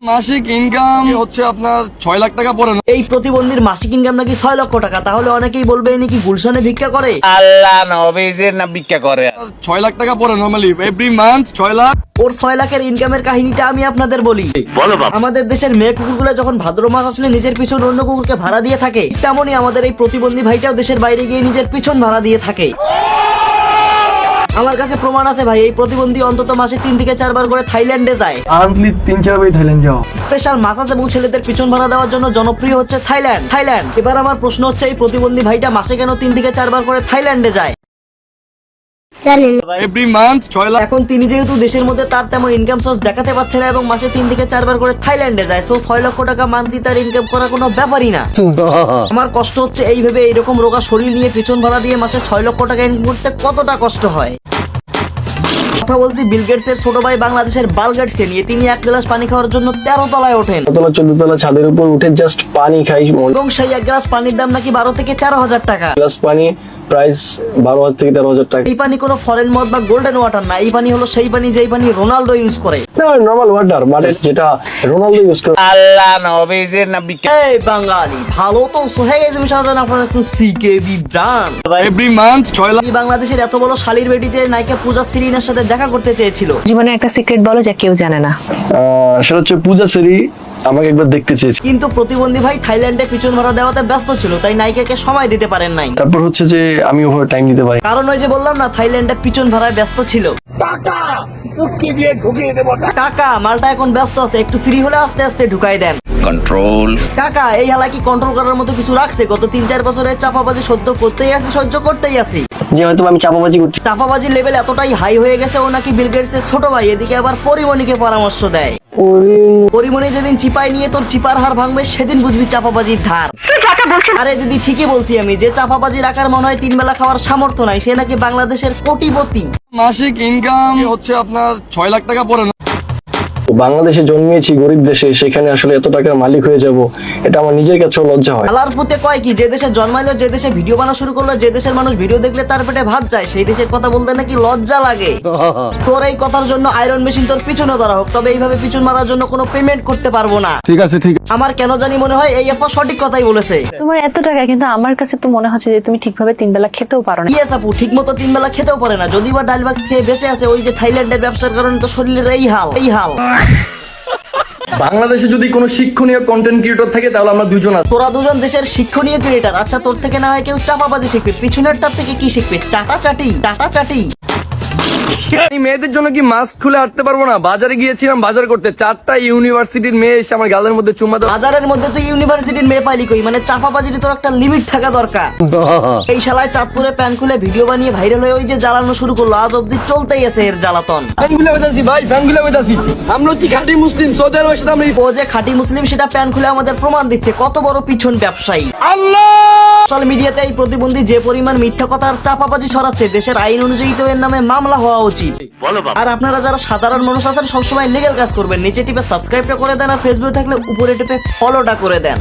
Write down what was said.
মাসিক ইনকাম হচ্ছে আপনার 6 লাখ টাকা পড়ে না। এই প্রতিবন্ধীর মাসিক ইনকাম নাকি 6 লক্ষ টাকা। তাহলে অনেকেই বলবে ইনি কি গুলশানে ভিক্ষা করে? আল্লাহ নবীজির না ভিক্ষা করে। 6 লাখ টাকা পড়ে নরমালি এভরি মান্থ 6 লাখ। ওর 6 লাখের ইনকামের কাহিনীটা আমি আপনাদের বলি। আমাদের দেশের মেয়ে কুকুরগুলো যখন ভাদ্র মাস আসলে নিজের পিছন অন্য কুকুরকে ভাড়া দিয়ে থাকে, তেমনই আমাদের এই প্রতিবন্ধী ভাইটাও দেশের বাইরে গিয়ে নিজের পিছন ভাড়া দিয়ে থাকে। আমার কাছে প্রমাণ আছে ভাই, এই প্রতিবন্ধী অন্তত মাসে 3 থেকে 4 বার করে থাইল্যান্ডে যায়। আর্লি 3-4 বার থাইল্যান্ড যাও। স্পেশাল মাসাজ এবং ছেলেদের পিছন ভাড়া দেওয়ার জন্য জনপ্রিয় হচ্ছে থাইল্যান্ড। এবার আমার প্রশ্ন হচ্ছে, এই প্রতিবন্ধী ভাইটা মাসে কেন 3 থেকে 4 বার করে থাইল্যান্ডে যায়? Every month 6 lakh. এখন তিনি যেহেতু দেশের মধ্যে তার তেমন ইনকাম সোর্স দেখাতে পারছে না এবং মাসে 3 থেকে 4 বার করে থাইল্যান্ডে যায়, সো 6 লক্ষ টাকা মান্থলি তার ইনকাম করা কোনো ব্যাপারই না। আমার কষ্ট হচ্ছে এইভাবে এইরকম রোগা শরীর নিয়ে পিছন ভাড়া দিয়ে মাসে 6 লক্ষ টাকা ইনকাম করতে কতটা কষ্ট হয়। কথা বলছি বিল গেটস এর ছোট ভাই বাংলাদেশের বাল গেটসকে নিয়ে। তিনি 1 গ্লাস পানি খাওয়ার জন্য 13 তলায় ওঠেন 14 তলা ছাদের উপর উঠে জাস্ট পানি খাই। এবং সেই 1 গ্লাস পানির দাম নাকি 12 থেকে 13 হাজার টাকা। গ্লাস পানি প্রাইস 12,000 থেকে 13,000 টাকা। এই পানি কোনো ফরেন মদ বা গোল্ডেন ওয়াটার না, এই পানি হলো সেই পানি যেই পানি রোনাল্ডো ইউজ করে। নরমাল ওয়াটার মানে যেটা রোনালদো ইউজ করে। আল্লাহ নবীজির না ভিক্ষা। এই বাঙালি ভালো তো সোহে গেছে। আমি সাজান আপনারা দেখছেন CKB brand. Every month 6 lakh. বাংলাদেশের এত বড় শালির বেটি যে নায়িকা পূজা সিরিনার সাথে দেখা করতে চেয়েছিল। জীবনে একটা সিক্রেট বলো যা কেউ জানে না। সেটা হচ্ছে পূজা সেরি আমাকে একবার দেখতে চেয়েছে, কিন্তু প্রতিবন্ধী ভাই থাইল্যান্ডে পিছন ভাড়া দেওয়াতে ব্যস্ত ছিল, তাই নায়িকাকে সময় দিতে পারেন নাই। তারপর হচ্ছে যে আমি ওভাবে টাইম দিতে পারি। কারণ ওই যে বললাম না, থাইল্যান্ডে পিছন ভাড়ায় ব্যস্ত ছিল। কাকা মালটা এখন ব্যস্ত আছে, একটু ফ্রি হলে আস্তে আস্তে ঢুকাই দেন। কন্ট্রোল। কাকা এই হালাকি কন্ট্রোল করার মতো কিছু রাখছে? গত 3-4 বছরের চাপাবাজি সহ্য করতেই আসি, সহ্য করতেই আসি। যে হয়তো আমি চাপাবাজি করছি। চাপাবাজির লেভেল এতটাই হাই হয়ে গেছে, ও নাকি বিল গেটস এর ছোট ভাই। এদিকে আবার পরিমণিকে পরামর্শ দেয়। পরিমণি যেদিন চিপাই নিয়ে তোর চিপার হার ভাঙবে, সেদিন বুঝবি চাপাবাজির ধার। আরে দিদি ঠিকই বলছি আমি, যে চাপাবাজি রাখার মনে হয় 3 বেলা খাওয়ার সামর্থ্য নাই, সে নাকি বাংলাদেশের কোটিপতি। মাসিক ইনকাম হচ্ছে আপনার 6 লাখ টাকা পড়ে না। বাংলাদেশে জন্মিয়েছি গরিব দেশে, সেখানে আসলে এত টাকার মালিক হয়ে যাব, এটা আমার নিজের কাছেও লজ্জা হয়। আলার পুতে কয় কি, যে দেশে জন্মাইলো, যে দেশে ভিডিও বানা শুরু করলো, যে দেশের মানুষ ভিডিও দেখলে তার পেটে ভাত যায়, সেই দেশের কথা বলতে নাকি লজ্জা লাগে। তোর এই কথার জন্য আয়রন মেশিন তোর পিছনে ধরা হোক, তবে এইভাবে পিছন মারার জন্য কোনো পেমেন্ট করতে পারবো না। ঠিক আছে ঠিক। আমার কেন জানি মনে হয় এই আপা সঠিক কথাই বলেছে। তোমার এত টাকা, কিন্তু আমার কাছে তো মনে হচ্ছে যে তুমি ঠিকভাবে 3 বেলা খেতেও পারো না। ইয়েস আপু, ঠিক মতো 3 বেলা খেতেও পারে না। যদি বা ডাল ভাত খেয়ে বেঁচে আছে, ওই যে থাইল্যান্ডের ব্যবসার কারণে তো শরীরের এই হাল। বাংলাদেশে যদি কোনো শিক্ষণীয় কন্টেন্ট ক্রিয়েটর থাকে তাহলে আমরা দুজন আছি। তোরা দুজন দেশের শিক্ষণীয় ক্রিয়েটার। আচ্ছা তোর থেকে না হয় কেউ চাপাবাজি শিখবে, পিছনেরটার থেকে কি শিখবে? চাটাচাটি। আমি মেয়েদের জন্য কি মাস্ক খুলে হাঁটতে পারবো না? বাজারে গিয়েছিলাম বাজার করতে, 4টা ইউনিভার্সিটির মেয়ে এসে আমার গালের মধ্যে চুম্মা দেয়। বাজারের মধ্যে তুই ইউনিভার্সিটির মেয়ে পাইলি কই? মানে চাপাবাজির তোর একটা লিমিট থাকা দরকার। এই শালায় চাঁদপুরে প্যান্ট খুলে ভিডিও বানিয়ে ভাইরাল হয়ে ওই যে জ্বালানো শুরু করলো, আজ অব্দি চলতেই আছে এর জ্বালাতন। ফ্যানগুলো বেতাছি ভাই, ফ্যানগুলো বেতাছি। আমরা হচ্ছি খাঁটি মুসলিম, সৌদি আরবের সাথে আমরা। ও যে খাঁটি মুসলিম সেটা প্যান্ট খুলে আমাদের প্রমাণ দিচ্ছে, কত বড় পিছন ব্যবসায়ী। সোশ্যাল মিডিয়াতে এই প্রতিবন্ধী যে পরিমাণ মিথ্যা কথা আর চাপাবাজি ছড়াচ্ছে, দেশের আইন অনুযায়ী তো এর নামে মামলা হওয়া উচিত। আর আপনারা যারা সাধারণ মানুষ আছেন, সবসময় লিগ্যাল কাজ করবেন। নিচে টিপে সাবস্ক্রাইবটা করে দেন, আর ফেসবুকে থাকলে উপরে টিপে ফলোটা করে দেন।